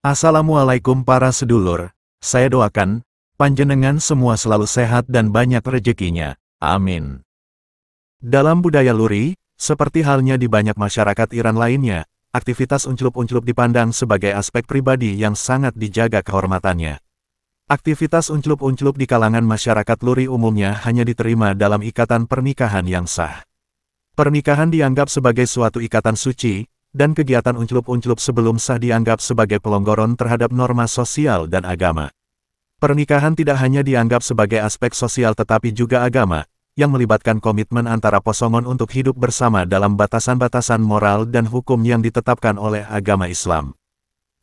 Assalamualaikum para sedulur, saya doakan, panjenengan semua selalu sehat dan banyak rezekinya, amin. Dalam budaya Luri, seperti halnya di banyak masyarakat Iran lainnya, aktivitas unclup-unclup dipandang sebagai aspek pribadi yang sangat dijaga kehormatannya. Aktivitas unclup-unclup di kalangan masyarakat Luri umumnya hanya diterima dalam ikatan pernikahan yang sah. Pernikahan dianggap sebagai suatu ikatan suci, dan kegiatan unclup-unclup sebelum sah dianggap sebagai pelonggaran terhadap norma sosial dan agama. Pernikahan tidak hanya dianggap sebagai aspek sosial tetapi juga agama, yang melibatkan komitmen antara pasangan untuk hidup bersama dalam batasan-batasan moral dan hukum yang ditetapkan oleh agama Islam.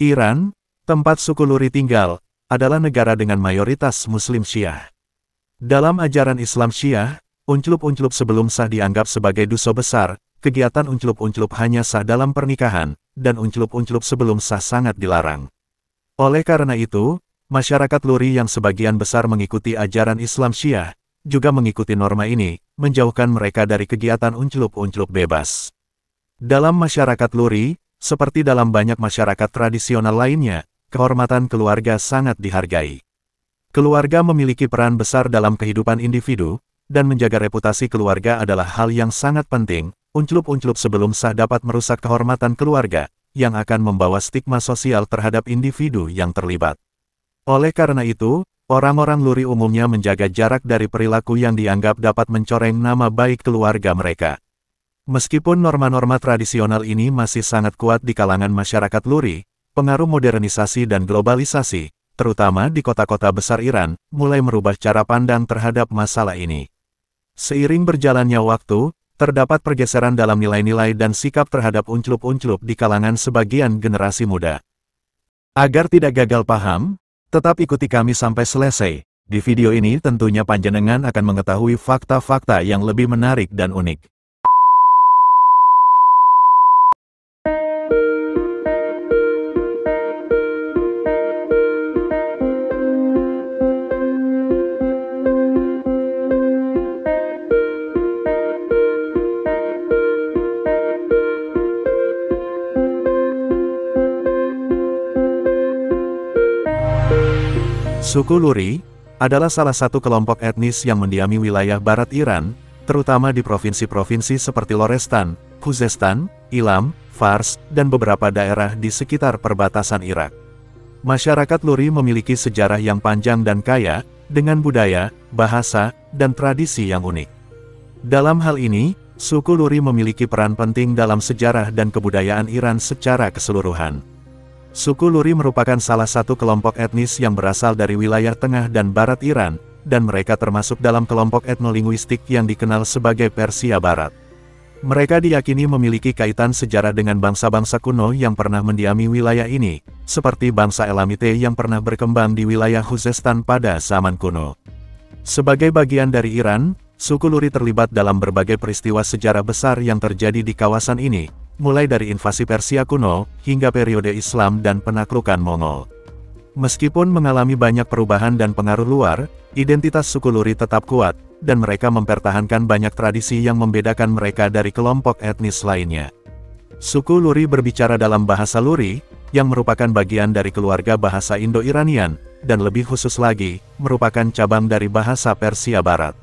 Iran, tempat suku Luri tinggal, adalah negara dengan mayoritas Muslim Syiah. Dalam ajaran Islam Syiah, unclup-unclup sebelum sah dianggap sebagai dosa besar. Kegiatan unclup-unclup hanya sah dalam pernikahan, dan unclup-unclup sebelum sah sangat dilarang. Oleh karena itu, masyarakat Luri yang sebagian besar mengikuti ajaran Islam Syiah, juga mengikuti norma ini, menjauhkan mereka dari kegiatan unclup-unclup bebas. Dalam masyarakat Luri, seperti dalam banyak masyarakat tradisional lainnya, kehormatan keluarga sangat dihargai. Keluarga memiliki peran besar dalam kehidupan individu, dan menjaga reputasi keluarga adalah hal yang sangat penting. Unclup-unclup sebelum sah dapat merusak kehormatan keluarga, yang akan membawa stigma sosial terhadap individu yang terlibat. Oleh karena itu, orang-orang Luri umumnya menjaga jarak dari perilaku yang dianggap dapat mencoreng nama baik keluarga mereka. Meskipun norma-norma tradisional ini masih sangat kuat di kalangan masyarakat Luri, pengaruh modernisasi dan globalisasi, terutama di kota-kota besar Iran, mulai merubah cara pandang terhadap masalah ini. Seiring berjalannya waktu, terdapat pergeseran dalam nilai-nilai dan sikap terhadap unclup-unclup di kalangan sebagian generasi muda. Agar tidak gagal paham, tetap ikuti kami sampai selesai. Di video ini tentunya panjenengan akan mengetahui fakta-fakta yang lebih menarik dan unik. Suku Luri adalah salah satu kelompok etnis yang mendiami wilayah barat Iran, terutama di provinsi-provinsi seperti Lorestan, Khuzestan, Ilam, Fars, dan beberapa daerah di sekitar perbatasan Irak. Masyarakat Luri memiliki sejarah yang panjang dan kaya, dengan budaya, bahasa, dan tradisi yang unik. Dalam hal ini, suku Luri memiliki peran penting dalam sejarah dan kebudayaan Iran secara keseluruhan. Suku Luri merupakan salah satu kelompok etnis yang berasal dari wilayah tengah dan barat Iran, dan mereka termasuk dalam kelompok etnolinguistik yang dikenal sebagai Persia Barat. Mereka diyakini memiliki kaitan sejarah dengan bangsa-bangsa kuno yang pernah mendiami wilayah ini, seperti bangsa Elamite yang pernah berkembang di wilayah Khuzestan pada zaman kuno. Sebagai bagian dari Iran, suku Luri terlibat dalam berbagai peristiwa sejarah besar yang terjadi di kawasan ini, mulai dari invasi Persia kuno, hingga periode Islam dan penaklukan Mongol. Meskipun mengalami banyak perubahan dan pengaruh luar, identitas suku Luri tetap kuat, dan mereka mempertahankan banyak tradisi yang membedakan mereka dari kelompok etnis lainnya. Suku Luri berbicara dalam bahasa Luri, yang merupakan bagian dari keluarga bahasa Indo-Iranian, dan lebih khusus lagi, merupakan cabang dari bahasa Persia Barat.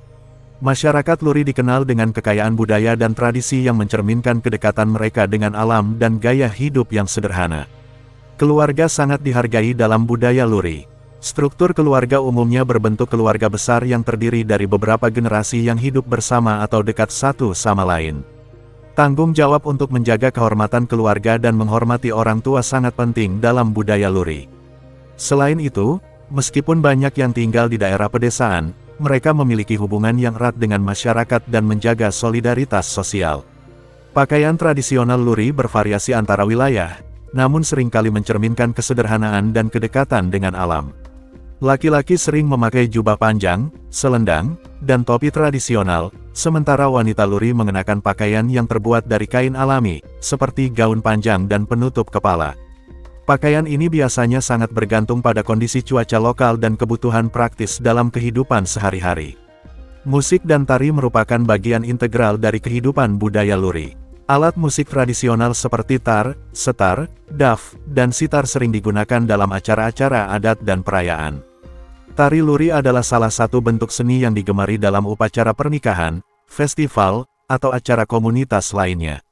Masyarakat Luri dikenal dengan kekayaan budaya dan tradisi yang mencerminkan kedekatan mereka dengan alam dan gaya hidup yang sederhana. Keluarga sangat dihargai dalam budaya Luri. Struktur keluarga umumnya berbentuk keluarga besar yang terdiri dari beberapa generasi yang hidup bersama atau dekat satu sama lain. Tanggung jawab untuk menjaga kehormatan keluarga dan menghormati orang tua sangat penting dalam budaya Luri. Selain itu, meskipun banyak yang tinggal di daerah pedesaan, mereka memiliki hubungan yang erat dengan masyarakat dan menjaga solidaritas sosial. Pakaian tradisional Luri bervariasi antara wilayah, namun seringkali mencerminkan kesederhanaan dan kedekatan dengan alam. Laki-laki sering memakai jubah panjang, selendang, dan topi tradisional, sementara wanita Luri mengenakan pakaian yang terbuat dari kain alami, seperti gaun panjang dan penutup kepala. Pakaian ini biasanya sangat bergantung pada kondisi cuaca lokal dan kebutuhan praktis dalam kehidupan sehari-hari. Musik dan tari merupakan bagian integral dari kehidupan budaya Luri. Alat musik tradisional seperti tar, setar, daf, dan sitar sering digunakan dalam acara-acara adat dan perayaan. Tari Luri adalah salah satu bentuk seni yang digemari dalam upacara pernikahan, festival, atau acara komunitas lainnya.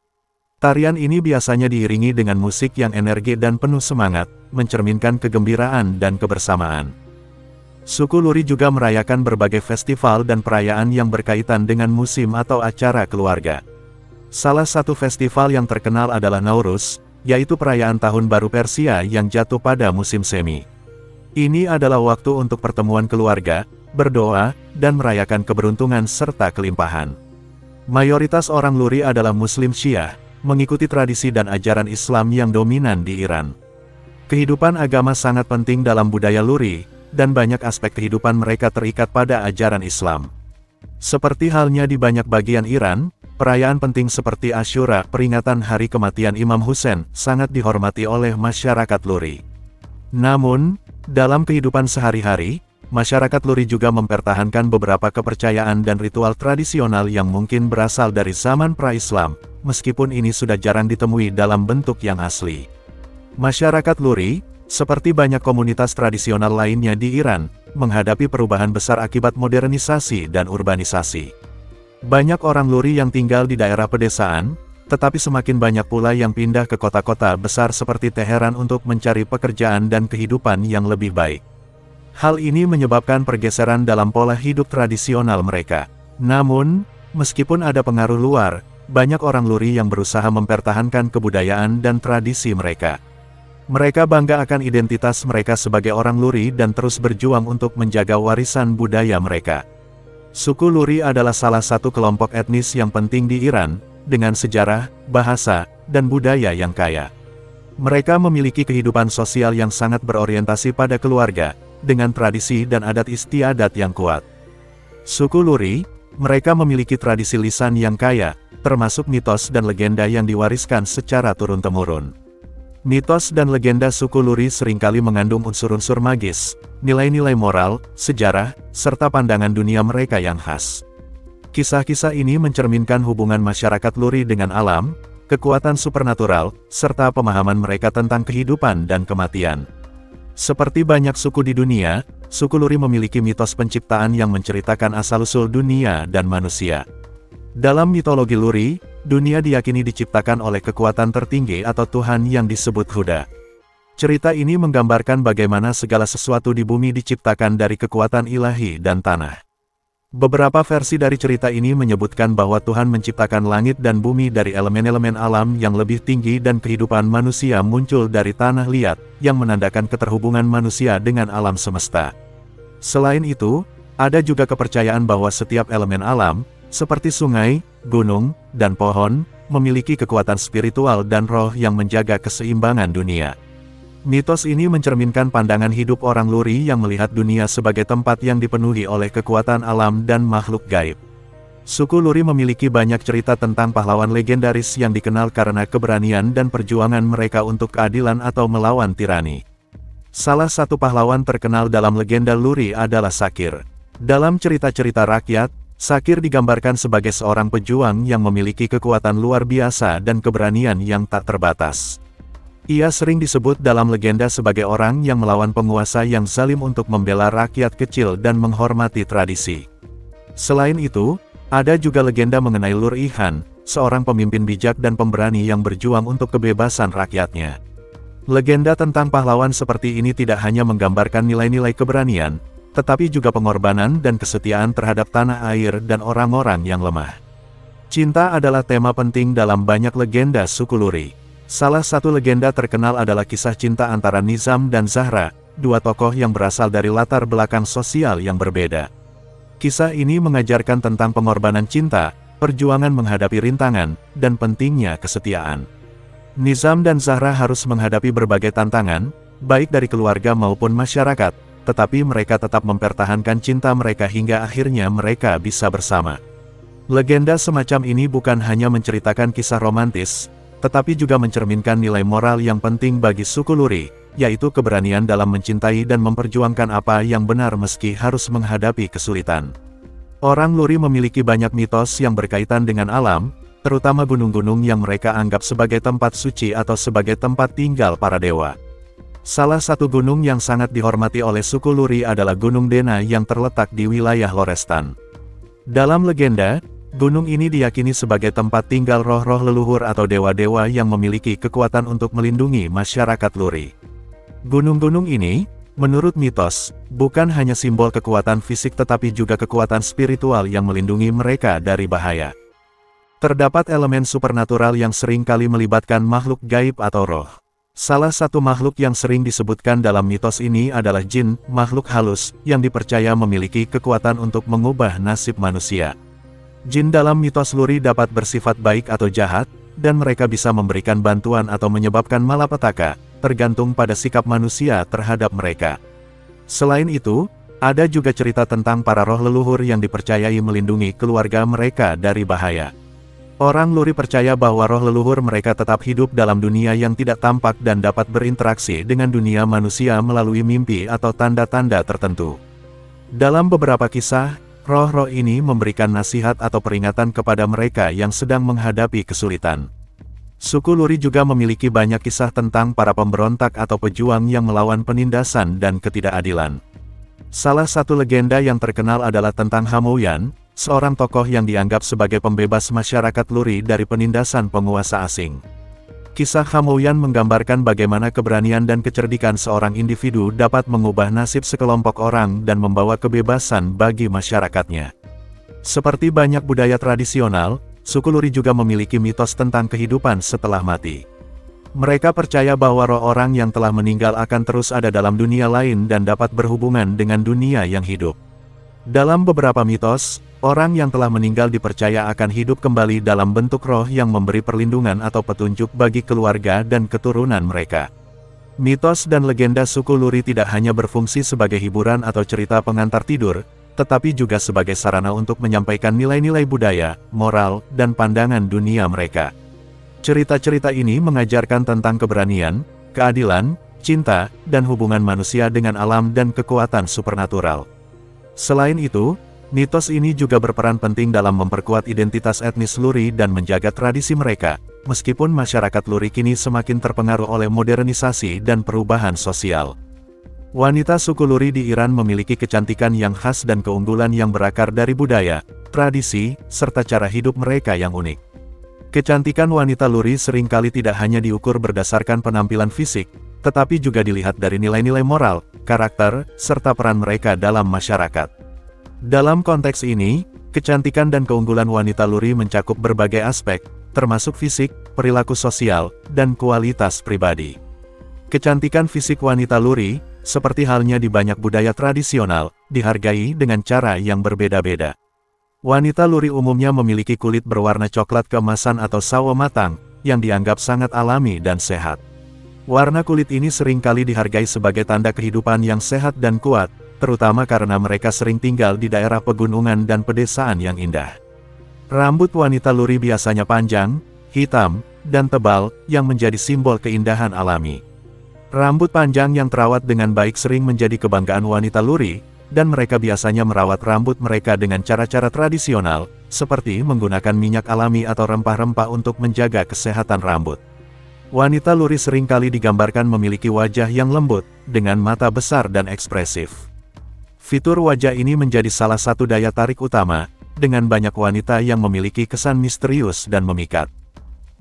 Tarian ini biasanya diiringi dengan musik yang energi dan penuh semangat, mencerminkan kegembiraan dan kebersamaan. Suku Luri juga merayakan berbagai festival dan perayaan yang berkaitan dengan musim atau acara keluarga. Salah satu festival yang terkenal adalah Nauruz, yaitu perayaan Tahun Baru Persia yang jatuh pada musim semi. Ini adalah waktu untuk pertemuan keluarga, berdoa, dan merayakan keberuntungan serta kelimpahan. Mayoritas orang Luri adalah Muslim Syiah, mengikuti tradisi dan ajaran Islam yang dominan di Iran. Kehidupan agama sangat penting dalam budaya Luri, dan banyak aspek kehidupan mereka terikat pada ajaran Islam. Seperti halnya di banyak bagian Iran, perayaan penting seperti Asyura, peringatan hari kematian Imam Husain, sangat dihormati oleh masyarakat Luri. Namun, dalam kehidupan sehari-hari, masyarakat Luri juga mempertahankan beberapa kepercayaan dan ritual tradisional yang mungkin berasal dari zaman pra-Islam, meskipun ini sudah jarang ditemui dalam bentuk yang asli. Masyarakat Luri, seperti banyak komunitas tradisional lainnya di Iran, menghadapi perubahan besar akibat modernisasi dan urbanisasi. Banyak orang Luri yang tinggal di daerah pedesaan, tetapi semakin banyak pula yang pindah ke kota-kota besar seperti Teheran untuk mencari pekerjaan dan kehidupan yang lebih baik. Hal ini menyebabkan pergeseran dalam pola hidup tradisional mereka. Namun, meskipun ada pengaruh luar, banyak orang Luri yang berusaha mempertahankan kebudayaan dan tradisi mereka. Mereka bangga akan identitas mereka sebagai orang Luri dan terus berjuang untuk menjaga warisan budaya mereka. Suku Luri adalah salah satu kelompok etnis yang penting di Iran, dengan sejarah, bahasa, dan budaya yang kaya. Mereka memiliki kehidupan sosial yang sangat berorientasi pada keluarga, dengan tradisi dan adat istiadat yang kuat. Suku Luri, mereka memiliki tradisi lisan yang kaya, termasuk mitos dan legenda yang diwariskan secara turun-temurun. Mitos dan legenda suku Luri seringkali mengandung unsur-unsur magis, nilai-nilai moral, sejarah, serta pandangan dunia mereka yang khas. Kisah-kisah ini mencerminkan hubungan masyarakat Luri dengan alam, kekuatan supernatural, serta pemahaman mereka tentang kehidupan dan kematian. Seperti banyak suku di dunia, suku Luri memiliki mitos penciptaan yang menceritakan asal-usul dunia dan manusia. Dalam mitologi Luri, dunia diyakini diciptakan oleh kekuatan tertinggi atau Tuhan yang disebut Huda. Cerita ini menggambarkan bagaimana segala sesuatu di bumi diciptakan dari kekuatan ilahi dan tanah. Beberapa versi dari cerita ini menyebutkan bahwa Tuhan menciptakan langit dan bumi dari elemen-elemen alam yang lebih tinggi dan kehidupan manusia muncul dari tanah liat, yang menandakan keterhubungan manusia dengan alam semesta. Selain itu, ada juga kepercayaan bahwa setiap elemen alam, seperti sungai, gunung, dan pohon, memiliki kekuatan spiritual dan roh yang menjaga keseimbangan dunia. Mitos ini mencerminkan pandangan hidup orang Luri yang melihat dunia sebagai tempat yang dipenuhi oleh kekuatan alam dan makhluk gaib. Suku Luri memiliki banyak cerita tentang pahlawan legendaris yang dikenal karena keberanian dan perjuangan mereka untuk keadilan atau melawan tirani. Salah satu pahlawan terkenal dalam legenda Luri adalah Sakir. Dalam cerita-cerita rakyat, Sakir digambarkan sebagai seorang pejuang yang memiliki kekuatan luar biasa dan keberanian yang tak terbatas. Ia sering disebut dalam legenda sebagai orang yang melawan penguasa yang zalim untuk membela rakyat kecil dan menghormati tradisi. Selain itu, ada juga legenda mengenai Lur Ihan, seorang pemimpin bijak dan pemberani yang berjuang untuk kebebasan rakyatnya. Legenda tentang pahlawan seperti ini tidak hanya menggambarkan nilai-nilai keberanian, tetapi juga pengorbanan dan kesetiaan terhadap tanah air dan orang-orang yang lemah. Cinta adalah tema penting dalam banyak legenda suku Luri. Salah satu legenda terkenal adalah kisah cinta antara Nizam dan Zahra, dua tokoh yang berasal dari latar belakang sosial yang berbeda. Kisah ini mengajarkan tentang pengorbanan cinta, perjuangan menghadapi rintangan, dan pentingnya kesetiaan. Nizam dan Zahra harus menghadapi berbagai tantangan, baik dari keluarga maupun masyarakat, tetapi mereka tetap mempertahankan cinta mereka hingga akhirnya mereka bisa bersama. Legenda semacam ini bukan hanya menceritakan kisah romantis, tetapi juga mencerminkan nilai moral yang penting bagi suku Luri, yaitu keberanian dalam mencintai dan memperjuangkan apa yang benar meski harus menghadapi kesulitan. Orang Luri memiliki banyak mitos yang berkaitan dengan alam, terutama gunung-gunung yang mereka anggap sebagai tempat suci atau sebagai tempat tinggal para dewa. Salah satu gunung yang sangat dihormati oleh suku Luri adalah Gunung Dena yang terletak di wilayah Lorestan. Dalam legenda, gunung ini diyakini sebagai tempat tinggal roh-roh leluhur atau dewa-dewa yang memiliki kekuatan untuk melindungi masyarakat Luri. Gunung-gunung ini, menurut mitos, bukan hanya simbol kekuatan fisik tetapi juga kekuatan spiritual yang melindungi mereka dari bahaya. Terdapat elemen supernatural yang sering kali melibatkan makhluk gaib atau roh. Salah satu makhluk yang sering disebutkan dalam mitos ini adalah jin, makhluk halus, yang dipercaya memiliki kekuatan untuk mengubah nasib manusia. Jin dalam mitos Luri dapat bersifat baik atau jahat, dan mereka bisa memberikan bantuan atau menyebabkan malapetaka, tergantung pada sikap manusia terhadap mereka. Selain itu, ada juga cerita tentang para roh leluhur yang dipercayai melindungi keluarga mereka dari bahaya. Orang Luri percaya bahwa roh leluhur mereka tetap hidup dalam dunia yang tidak tampak dan dapat berinteraksi dengan dunia manusia melalui mimpi atau tanda-tanda tertentu. Dalam beberapa kisah, roh-roh ini memberikan nasihat atau peringatan kepada mereka yang sedang menghadapi kesulitan. Suku Luri juga memiliki banyak kisah tentang para pemberontak atau pejuang yang melawan penindasan dan ketidakadilan. Salah satu legenda yang terkenal adalah tentang Hamouyan, seorang tokoh yang dianggap sebagai pembebas masyarakat Luri dari penindasan penguasa asing. Kisah Hamouyan menggambarkan bagaimana keberanian dan kecerdikan seorang individu dapat mengubah nasib sekelompok orang dan membawa kebebasan bagi masyarakatnya. Seperti banyak budaya tradisional, suku Luri juga memiliki mitos tentang kehidupan setelah mati. Mereka percaya bahwa roh orang yang telah meninggal akan terus ada dalam dunia lain dan dapat berhubungan dengan dunia yang hidup. Dalam beberapa mitos, orang yang telah meninggal dipercaya akan hidup kembali dalam bentuk roh yang memberi perlindungan atau petunjuk bagi keluarga dan keturunan mereka. Mitos dan legenda suku Luri tidak hanya berfungsi sebagai hiburan atau cerita pengantar tidur, tetapi juga sebagai sarana untuk menyampaikan nilai-nilai budaya, moral, dan pandangan dunia mereka. Cerita-cerita ini mengajarkan tentang keberanian, keadilan, cinta, dan hubungan manusia dengan alam dan kekuatan supernatural. Selain itu, mitos ini juga berperan penting dalam memperkuat identitas etnis Luri dan menjaga tradisi mereka, meskipun masyarakat Luri kini semakin terpengaruh oleh modernisasi dan perubahan sosial. Wanita suku Luri di Iran memiliki kecantikan yang khas dan keunggulan yang berakar dari budaya, tradisi, serta cara hidup mereka yang unik. Kecantikan wanita Luri seringkali tidak hanya diukur berdasarkan penampilan fisik, tetapi juga dilihat dari nilai-nilai moral, karakter, serta peran mereka dalam masyarakat. Dalam konteks ini, kecantikan dan keunggulan wanita Luri mencakup berbagai aspek, termasuk fisik, perilaku sosial, dan kualitas pribadi. Kecantikan fisik wanita Luri, seperti halnya di banyak budaya tradisional, dihargai dengan cara yang berbeda-beda. Wanita Luri umumnya memiliki kulit berwarna coklat keemasan atau sawo matang, yang dianggap sangat alami dan sehat. Warna kulit ini seringkali dihargai sebagai tanda kehidupan yang sehat dan kuat, terutama karena mereka sering tinggal di daerah pegunungan dan pedesaan yang indah. Rambut wanita Luri biasanya panjang, hitam, dan tebal, yang menjadi simbol keindahan alami. Rambut panjang yang terawat dengan baik sering menjadi kebanggaan wanita Luri, dan mereka biasanya merawat rambut mereka dengan cara-cara tradisional, seperti menggunakan minyak alami atau rempah-rempah untuk menjaga kesehatan rambut. Wanita Luri seringkali digambarkan memiliki wajah yang lembut, dengan mata besar dan ekspresif. Fitur wajah ini menjadi salah satu daya tarik utama, dengan banyak wanita yang memiliki kesan misterius dan memikat.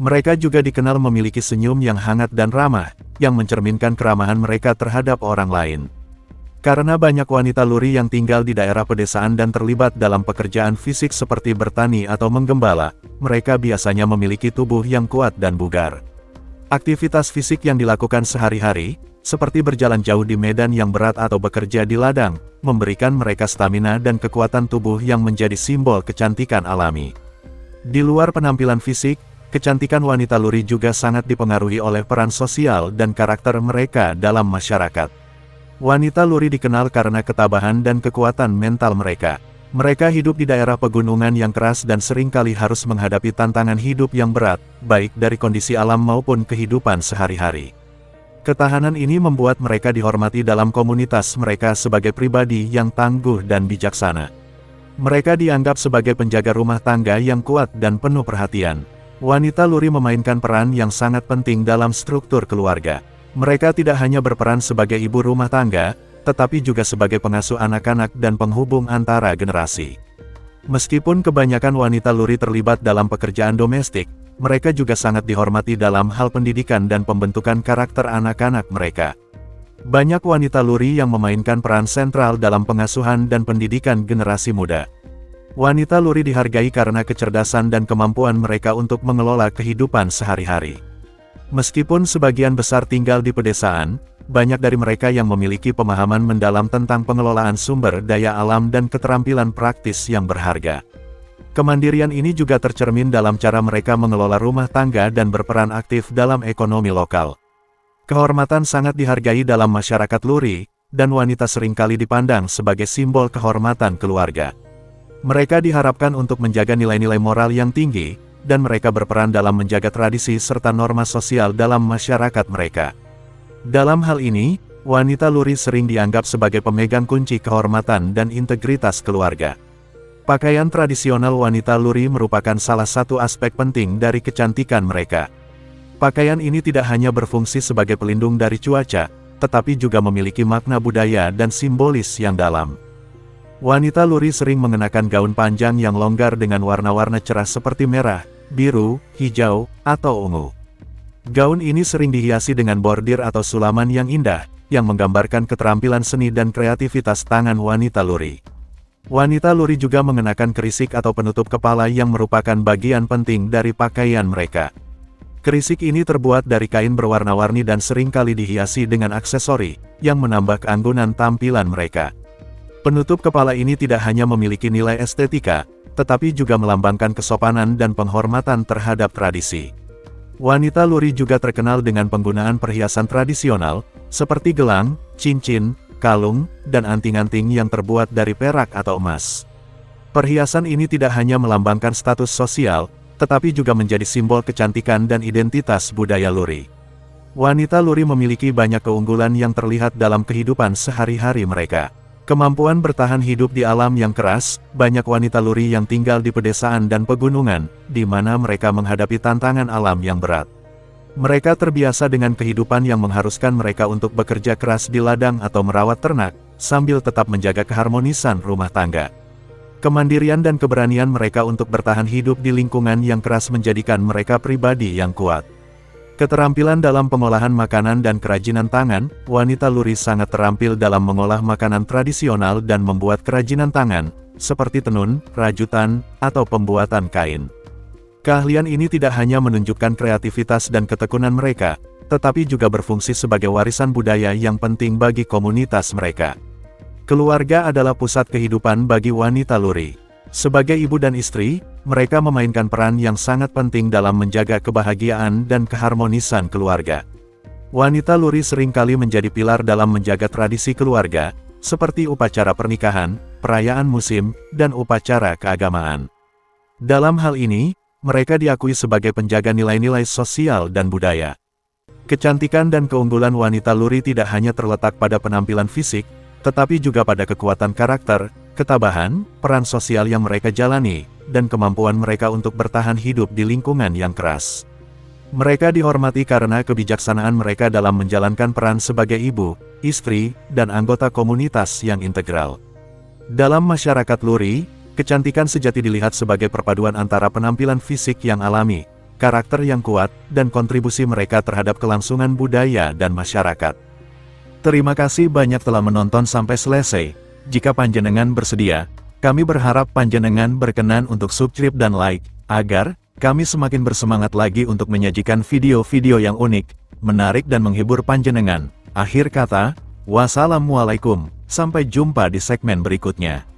Mereka juga dikenal memiliki senyum yang hangat dan ramah, yang mencerminkan keramahan mereka terhadap orang lain. Karena banyak wanita Luri yang tinggal di daerah pedesaan dan terlibat dalam pekerjaan fisik seperti bertani atau menggembala, mereka biasanya memiliki tubuh yang kuat dan bugar. Aktivitas fisik yang dilakukan sehari-hari, seperti berjalan jauh di medan yang berat atau bekerja di ladang, memberikan mereka stamina dan kekuatan tubuh yang menjadi simbol kecantikan alami. Di luar penampilan fisik, kecantikan wanita Luri juga sangat dipengaruhi oleh peran sosial dan karakter mereka dalam masyarakat. Wanita Luri dikenal karena ketabahan dan kekuatan mental mereka. Mereka hidup di daerah pegunungan yang keras dan seringkali harus menghadapi tantangan hidup yang berat, baik dari kondisi alam maupun kehidupan sehari-hari. Ketahanan ini membuat mereka dihormati dalam komunitas mereka sebagai pribadi yang tangguh dan bijaksana. Mereka dianggap sebagai penjaga rumah tangga yang kuat dan penuh perhatian. Wanita Luri memainkan peran yang sangat penting dalam struktur keluarga. Mereka tidak hanya berperan sebagai ibu rumah tangga, tetapi juga sebagai pengasuh anak-anak dan penghubung antara generasi. Meskipun kebanyakan wanita Luri terlibat dalam pekerjaan domestik, mereka juga sangat dihormati dalam hal pendidikan dan pembentukan karakter anak-anak mereka. Banyak wanita Luri yang memainkan peran sentral dalam pengasuhan dan pendidikan generasi muda. Wanita Luri dihargai karena kecerdasan dan kemampuan mereka untuk mengelola kehidupan sehari-hari. Meskipun sebagian besar tinggal di pedesaan, banyak dari mereka yang memiliki pemahaman mendalam tentang pengelolaan sumber daya alam dan keterampilan praktis yang berharga. Kemandirian ini juga tercermin dalam cara mereka mengelola rumah tangga dan berperan aktif dalam ekonomi lokal. Kehormatan sangat dihargai dalam masyarakat Luri, dan wanita seringkali dipandang sebagai simbol kehormatan keluarga. Mereka diharapkan untuk menjaga nilai-nilai moral yang tinggi, dan mereka berperan dalam menjaga tradisi serta norma sosial dalam masyarakat mereka. Dalam hal ini, wanita Luri sering dianggap sebagai pemegang kunci kehormatan dan integritas keluarga. Pakaian tradisional wanita Luri merupakan salah satu aspek penting dari kecantikan mereka. Pakaian ini tidak hanya berfungsi sebagai pelindung dari cuaca, tetapi juga memiliki makna budaya dan simbolis yang dalam. Wanita Luri sering mengenakan gaun panjang yang longgar dengan warna-warna cerah seperti merah, biru, hijau, atau ungu. Gaun ini sering dihiasi dengan bordir atau sulaman yang indah, yang menggambarkan keterampilan seni dan kreativitas tangan wanita Luri. Wanita Luri juga mengenakan kerisik atau penutup kepala yang merupakan bagian penting dari pakaian mereka. Kerisik ini terbuat dari kain berwarna-warni dan seringkali dihiasi dengan aksesori, yang menambah keanggunan tampilan mereka. Penutup kepala ini tidak hanya memiliki nilai estetika, tetapi juga melambangkan kesopanan dan penghormatan terhadap tradisi. Wanita Luri juga terkenal dengan penggunaan perhiasan tradisional, seperti gelang, cincin, kalung, dan anting-anting yang terbuat dari perak atau emas. Perhiasan ini tidak hanya melambangkan status sosial, tetapi juga menjadi simbol kecantikan dan identitas budaya Luri. Wanita Luri memiliki banyak keunggulan yang terlihat dalam kehidupan sehari-hari mereka. Kemampuan bertahan hidup di alam yang keras, banyak wanita Luri yang tinggal di pedesaan dan pegunungan, di mana mereka menghadapi tantangan alam yang berat. Mereka terbiasa dengan kehidupan yang mengharuskan mereka untuk bekerja keras di ladang atau merawat ternak, sambil tetap menjaga keharmonisan rumah tangga. Kemandirian dan keberanian mereka untuk bertahan hidup di lingkungan yang keras menjadikan mereka pribadi yang kuat. Keterampilan dalam pengolahan makanan dan kerajinan tangan, wanita Luri sangat terampil dalam mengolah makanan tradisional dan membuat kerajinan tangan, seperti tenun, rajutan, atau pembuatan kain. Keahlian ini tidak hanya menunjukkan kreativitas dan ketekunan mereka, tetapi juga berfungsi sebagai warisan budaya yang penting bagi komunitas mereka. Keluarga adalah pusat kehidupan bagi wanita Luri. Sebagai ibu dan istri, mereka memainkan peran yang sangat penting dalam menjaga kebahagiaan dan keharmonisan keluarga. Wanita Luri seringkali menjadi pilar dalam menjaga tradisi keluarga, seperti upacara pernikahan, perayaan musim, dan upacara keagamaan. Dalam hal ini, mereka diakui sebagai penjaga nilai-nilai sosial dan budaya. Kecantikan dan keunggulan wanita Luri tidak hanya terletak pada penampilan fisik, tetapi juga pada kekuatan karakter, ketabahan, peran sosial yang mereka jalani, dan kemampuan mereka untuk bertahan hidup di lingkungan yang keras. Mereka dihormati karena kebijaksanaan mereka dalam menjalankan peran sebagai ibu, istri, dan anggota komunitas yang integral. Dalam masyarakat Luri, kecantikan sejati dilihat sebagai perpaduan antara penampilan fisik yang alami, karakter yang kuat, dan kontribusi mereka terhadap kelangsungan budaya dan masyarakat. Terima kasih banyak telah menonton sampai selesai. Jika panjenengan bersedia, kami berharap panjenengan berkenan untuk subscribe dan like, agar kami semakin bersemangat lagi untuk menyajikan video-video yang unik, menarik dan menghibur panjenengan. Akhir kata, wassalamualaikum, sampai jumpa di segmen berikutnya.